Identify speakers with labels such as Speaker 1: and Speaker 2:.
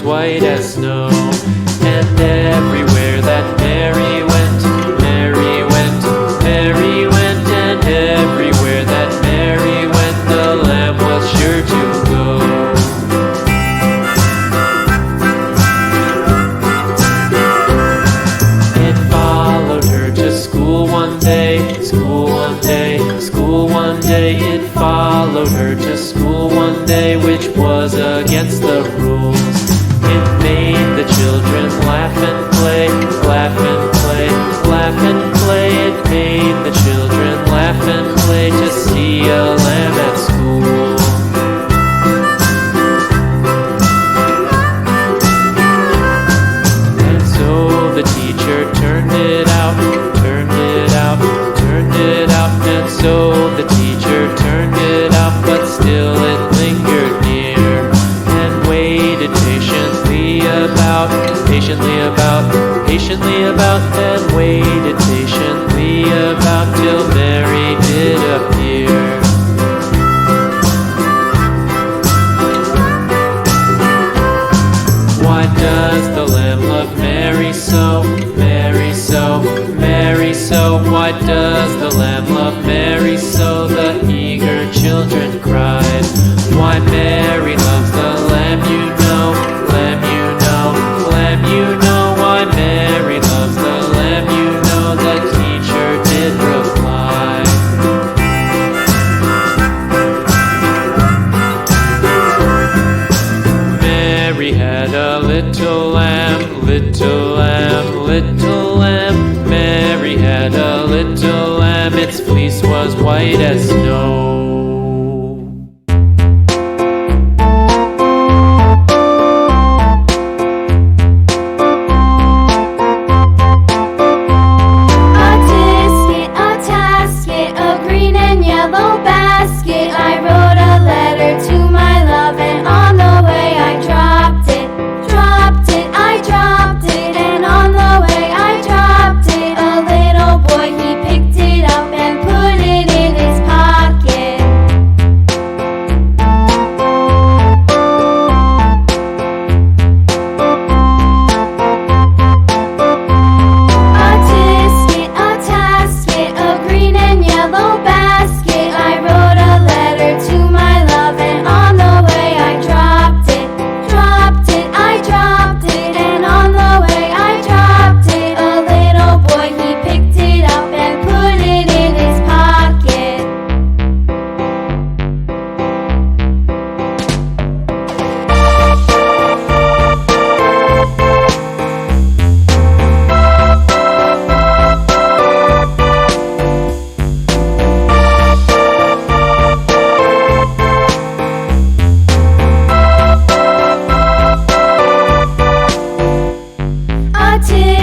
Speaker 1: white as snow. And everywhere that Mary went, Mary went, Mary went, and everywhere that Mary went, the lamb was sure to go. It followed her to school one day, school one day, school one day. It followed her to school one day, which was against the rules. It made the children laugh and play, laugh and play, laugh and play. It made the children laugh and play to see a lamb at school. And so the teacher turned it out, turned it out, turned it out. And so the teacher turned it out, but still it lingered near and waited patiently about, patiently about, patiently about, and waited patiently about till Mary did appear. Why does the lamb love Mary so, Mary so, Mary so? Why does the lamb love Mary so? The eager children cried. Why Mary loves the lamb, you know, lamb, you know, lamb, you know. Why Mary loves the lamb, you know, the teacher did reply. Mary had a little lamb, little lamb, little lamb. Mary had a little lamb, its fleece was white as snow.
Speaker 2: Autistic.